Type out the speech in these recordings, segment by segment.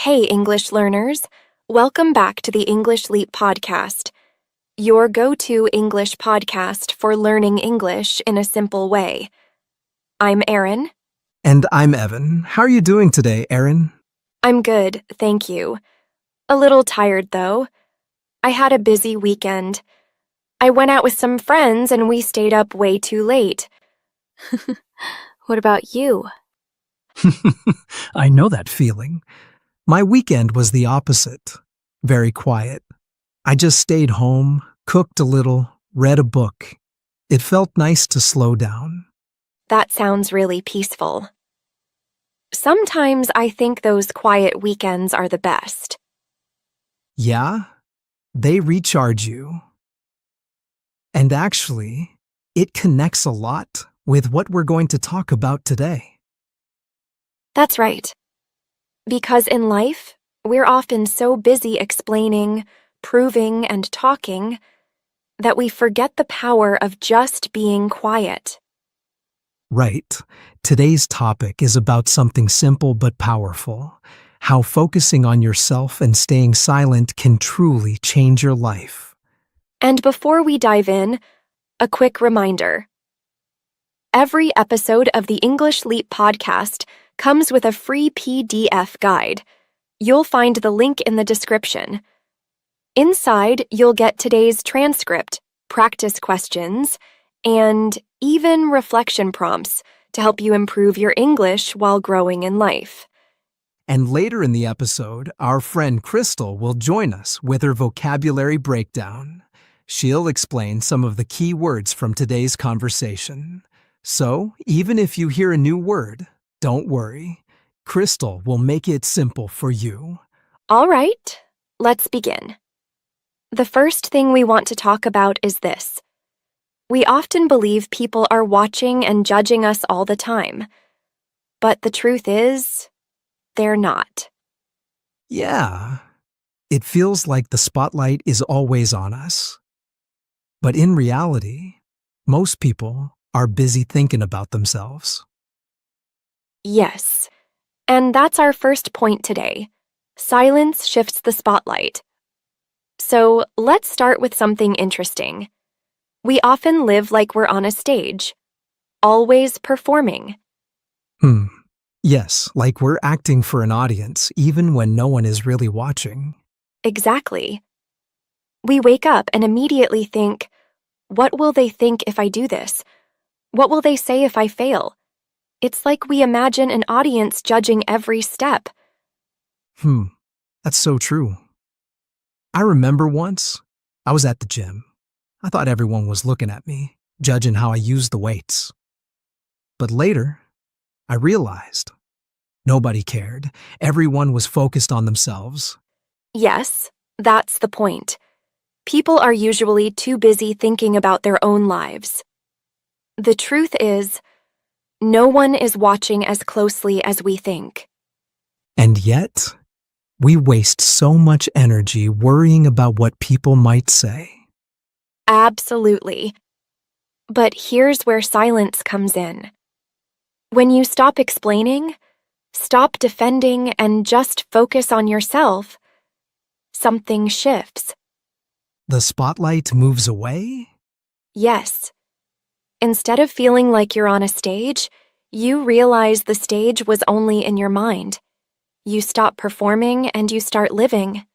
Hey, English learners. Welcome back to the English Leap podcast, your go-to English podcast for learning English in a simple way. I'm Erin. And I'm Evan. How are you doing today, Erin? I'm good, thank you. A little tired, though. I had a busy weekend. I went out with some friends and we stayed up way too late. What about you? I know that feeling. My weekend was the opposite. Very quiet. I just stayed home, cooked a little, read a book. It felt nice to slow down. That sounds really peaceful. Sometimes I think those quiet weekends are the best. Yeah? They recharge you. And actually, it connects a lot with what we're going to talk about today. That's right. Because in life, we're often so busy explaining, proving, and talking that we forget the power of just being quiet. Right. Today's topic is about something simple but powerful. How focusing on yourself and staying silent can truly change your life. And before we dive in, a quick reminder. Every episode of the English Leap podcast comes with a free PDF guide. You'll find the link in the description. Inside, you'll get today's transcript, practice questions, and even reflection prompts to help you improve your English while growing in life. And later in the episode, our friend Crystal will join us with her vocabulary breakdown. She'll explain some of the key words from today's conversation. So, even if you hear a new word, don't worry. Crystal will make it simple for you. All right, let's begin. The first thing we want to talk about is this. We often believe people are watching and judging us all the time. But the truth is, they're not. Yeah, it feels like the spotlight is always on us. But in reality, most people are busy thinking about themselves. Yes, and that's our first point today. Silence shifts the spotlight. So let's start with something interesting. We often live like we're on a stage, always performing. Yes, like we're acting for an audience even when no one is really watching. Exactly. We wake up and immediately think, what will they think if I do this? What will they say if I fail? It's like we imagine an audience judging every step. That's so true. I remember once, I was at the gym. I thought everyone was looking at me, judging how I used the weights. But later, I realized nobody cared. Everyone was focused on themselves. Yes, that's the point. People are usually too busy thinking about their own lives. The truth is, no one is watching as closely as we think. And yet, we waste so much energy worrying about what people might say. Absolutely. But here's where silence comes in. When you stop explaining, stop defending, and just focus on yourself, something shifts. The spotlight moves away? Yes. Instead of feeling like you're on a stage, you realize the stage was only in your mind. You stop performing and you start living.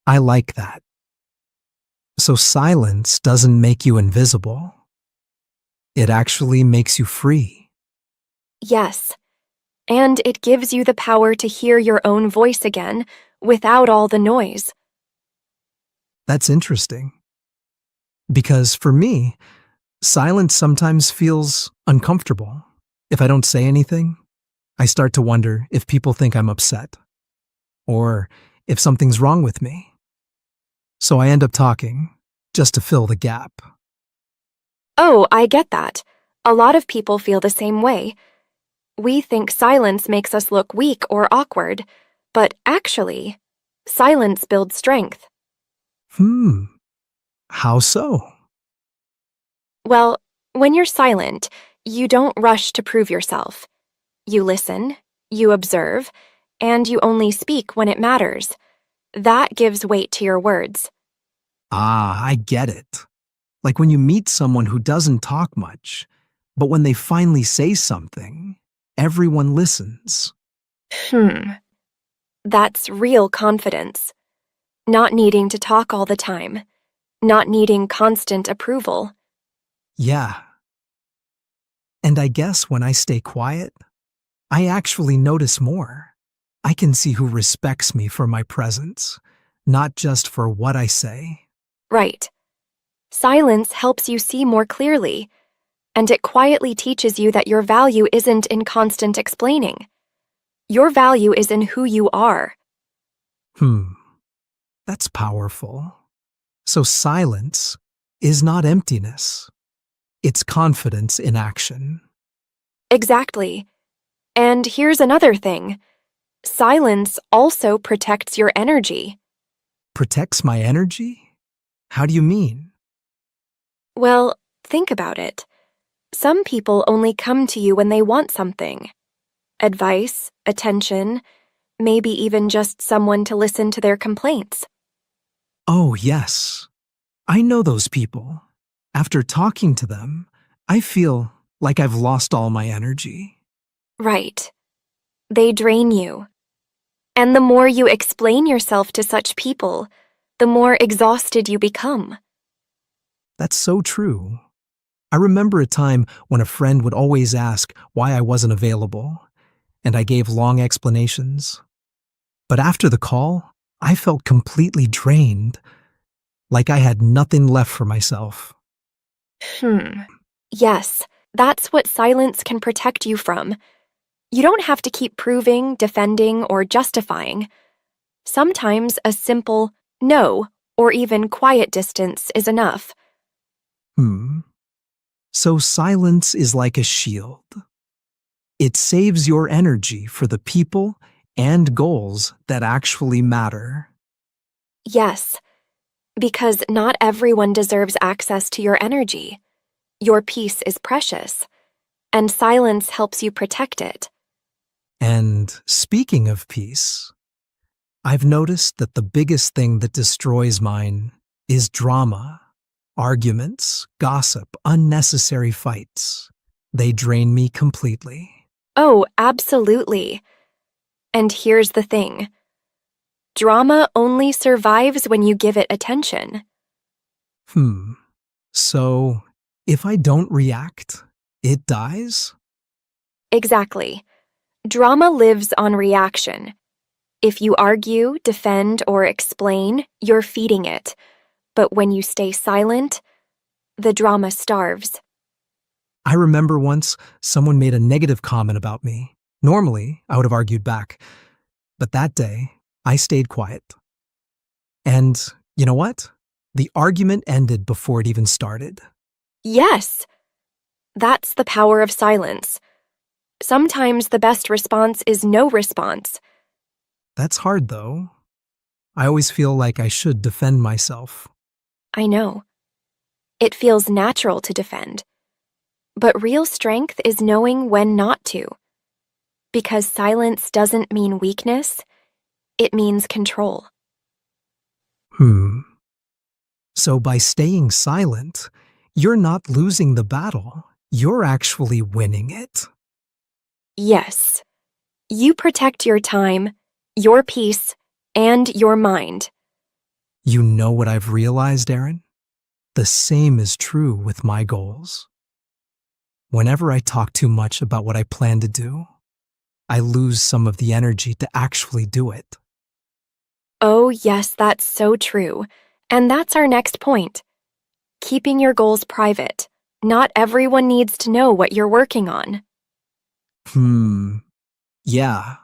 I like that. So silence doesn't make you invisible. It actually makes you free. Yes. And it gives you the power to hear your own voice again without all the noise. That's interesting. Because for me, silence sometimes feels uncomfortable. If I don't say anything, I start to wonder if people think I'm upset, or if something's wrong with me. So I end up talking, just to fill the gap. Oh, I get that. A lot of people feel the same way. We think silence makes us look weak or awkward, but actually, silence builds strength. How so? Well, when you're silent, you don't rush to prove yourself. You listen, you observe, and you only speak when it matters. That gives weight to your words. Ah, I get it. Like when you meet someone who doesn't talk much, but when they finally say something, everyone listens. That's real confidence. Not needing to talk all the time. Not needing constant approval. Yeah. And I guess when I stay quiet, I actually notice more. I can see who respects me for my presence, not just for what I say. Right. Silence helps you see more clearly, and it quietly teaches you that your value isn't in constant explaining. Your value is in who you are. That's powerful. So silence is not emptiness. It's confidence in action. Exactly. And here's another thing. Silence also protects your energy. Protects my energy? How do you mean? Well, think about it. Some people only come to you when they want something. Advice, attention, maybe even just someone to listen to their complaints. Oh, yes. I know those people. After talking to them, I feel like I've lost all my energy. Right. They drain you. And the more you explain yourself to such people, the more exhausted you become. That's so true. I remember a time when a friend would always ask why I wasn't available, and I gave long explanations. But after the call, I felt completely drained, like I had nothing left for myself. Yes, that's what silence can protect you from. You don't have to keep proving, defending, or justifying. Sometimes a simple no or even quiet distance is enough. So silence is like a shield. It saves your energy for the people and goals that actually matter. Yes, because not everyone deserves access to your energy. Your peace is precious, and silence helps you protect it. And speaking of peace, I've noticed that the biggest thing that destroys mine is drama, arguments, gossip, unnecessary fights. They drain me completely. Oh, absolutely. And here's the thing. Drama only survives when you give it attention. So, if I don't react, it dies? Exactly. Drama lives on reaction. If you argue, defend, or explain, you're feeding it. But when you stay silent, the drama starves. I remember once someone made a negative comment about me. Normally, I would have argued back. But that day, I stayed quiet. And you know what? The argument ended before it even started. Yes, that's the power of silence. Sometimes the best response is no response. That's hard, though. I always feel like I should defend myself. I know. It feels natural to defend. But real strength is knowing when not to. Because silence doesn't mean weakness, it means control. So by staying silent, you're not losing the battle. You're actually winning it. Yes, you protect your time, your peace, and your mind. You know what I've realized, Aaron? The same is true with my goals. Whenever I talk too much about what I plan to do, I lose some of the energy to actually do it. Oh, yes, that's so true. And that's our next point. Keeping your goals private. Not everyone needs to know what you're working on. Yeah.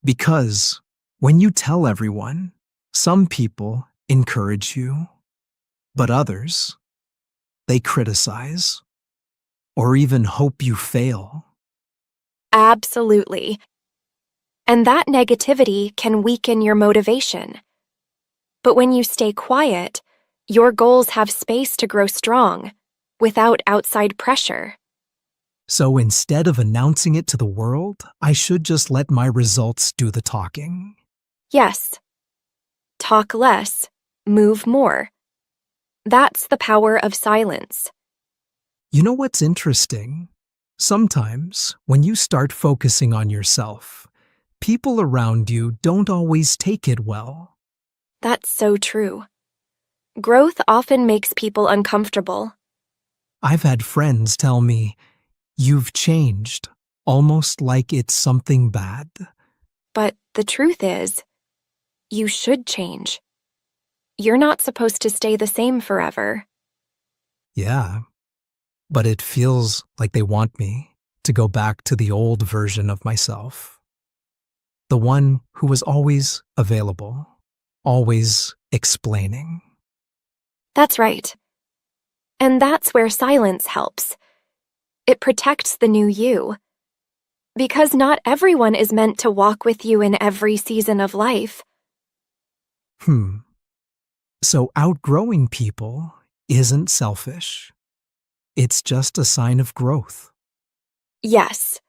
Because when you tell everyone, some people encourage you, but others, they criticize or even hope you fail. Absolutely. And that negativity can weaken your motivation. But when you stay quiet, your goals have space to grow strong, without outside pressure. So instead of announcing it to the world, I should just let my results do the talking. Yes. Talk less, move more. That's the power of silence. You know what's interesting? Sometimes, when you start focusing on yourself, people around you don't always take it well. That's so true. Growth often makes people uncomfortable. I've had friends tell me, "You've changed," almost like it's something bad. But the truth is, you should change. You're not supposed to stay the same forever. Yeah, but it feels like they want me to go back to the old version of myself. The one who was always available, always explaining. That's right. And that's where silence helps. It protects the new you. Because not everyone is meant to walk with you in every season of life. So outgrowing people isn't selfish. It's just a sign of growth. Yes.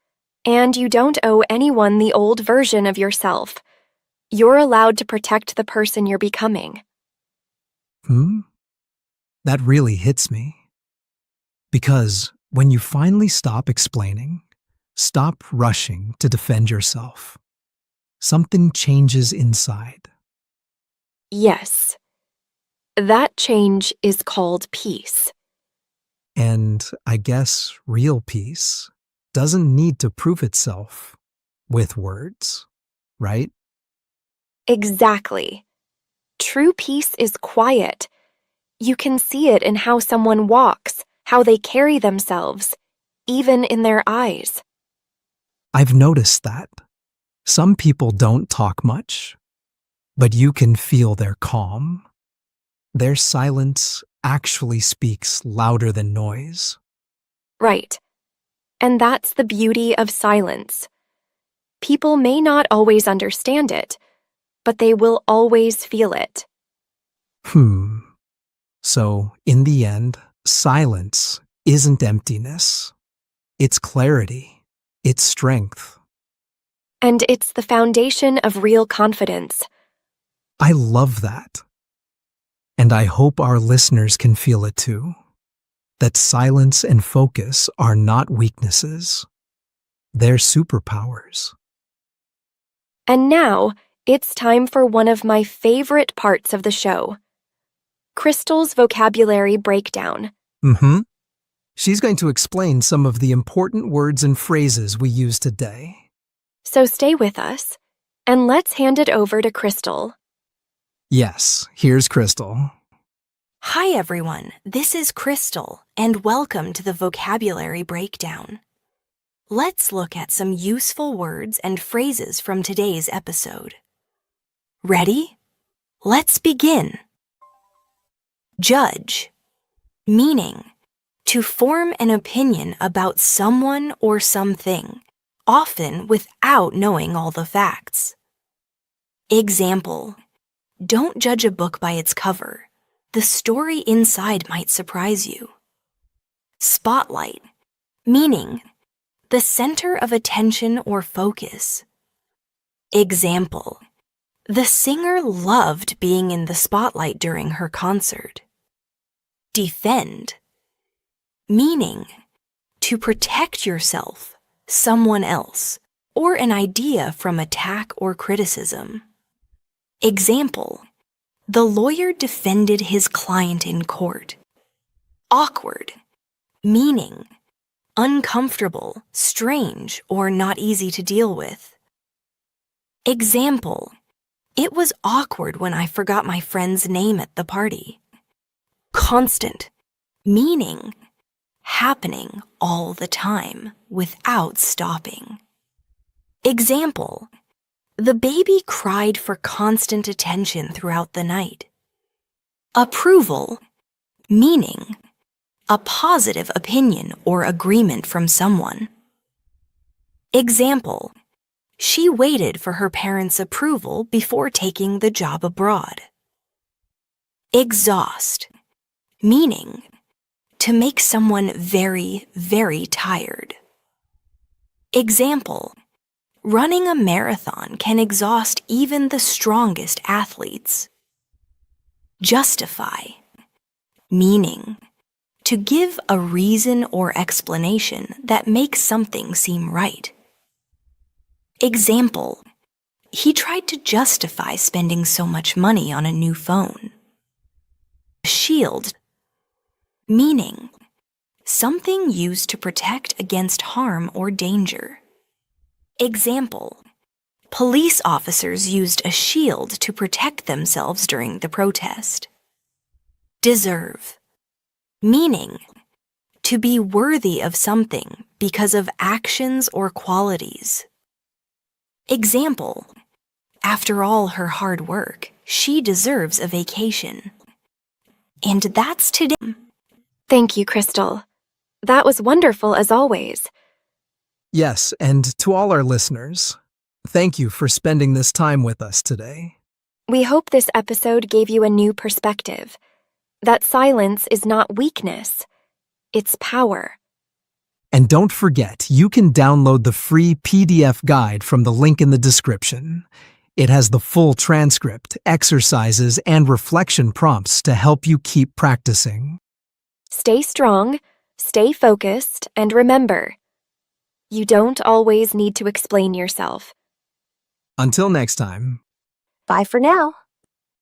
And you don't owe anyone the old version of yourself. You're allowed to protect the person you're becoming. That really hits me. Because when you finally stop explaining, stop rushing to defend yourself, something changes inside. Yes. That change is called peace. And I guess real peace doesn't need to prove itself with words, right? Exactly. True peace is quiet. You can see it in how someone walks, how they carry themselves, even in their eyes. I've noticed that. Some people don't talk much, but you can feel their calm. Their silence actually speaks louder than noise. Right. And that's the beauty of silence. People may not always understand it, but they will always feel it. So, in the end, silence isn't emptiness. It's clarity. It's strength. And it's the foundation of real confidence. I love that. And I hope our listeners can feel it too. That silence and focus are not weaknesses. They're superpowers. And now, it's time for one of my favorite parts of the show. Crystal's vocabulary breakdown. She's going to explain some of the important words and phrases we use today. So stay with us, and let's hand it over to Crystal. Yes, here's Crystal. Hi everyone, this is Crystal, and welcome to the Vocabulary Breakdown. Let's look at some useful words and phrases from today's episode. Ready? Let's begin. Judge, meaning to form an opinion about someone or something, often without knowing all the facts. Example, don't judge a book by its cover. The story inside might surprise you. Spotlight, meaning the center of attention or focus. Example, the singer loved being in the spotlight during her concert. Defend, meaning to protect yourself, someone else, or an idea from attack or criticism. Example, the lawyer defended his client in court. Awkward, meaning uncomfortable, strange, or not easy to deal with. Example, it was awkward when I forgot my friend's name at the party. Constant, meaning happening all the time without stopping. Example, the baby cried for constant attention throughout the night. Approval, meaning a positive opinion or agreement from someone. Example, she waited for her parents' approval before taking the job abroad. Exhaust, meaning to make someone very, very tired. Example: running a marathon can exhaust even the strongest athletes. Justify, meaning to give a reason or explanation that makes something seem right. Example: he tried to justify spending so much money on a new phone. Shield, meaning something used to protect against harm or danger. Example: police officers used a shield to protect themselves during the protest. Deserve, meaning to be worthy of something because of actions or qualities. Example: after all her hard work, she deserves a vacation. And that's today. Thank you, Crystal. That was wonderful as always. Yes, and to all our listeners, thank you for spending this time with us today. We hope this episode gave you a new perspective. That silence is not weakness, it's power. And don't forget, you can download the free PDF guide from the link in the description. It has the full transcript, exercises, and reflection prompts to help you keep practicing. Stay strong, stay focused, and remember, you don't always need to explain yourself. Until next time. Bye for now.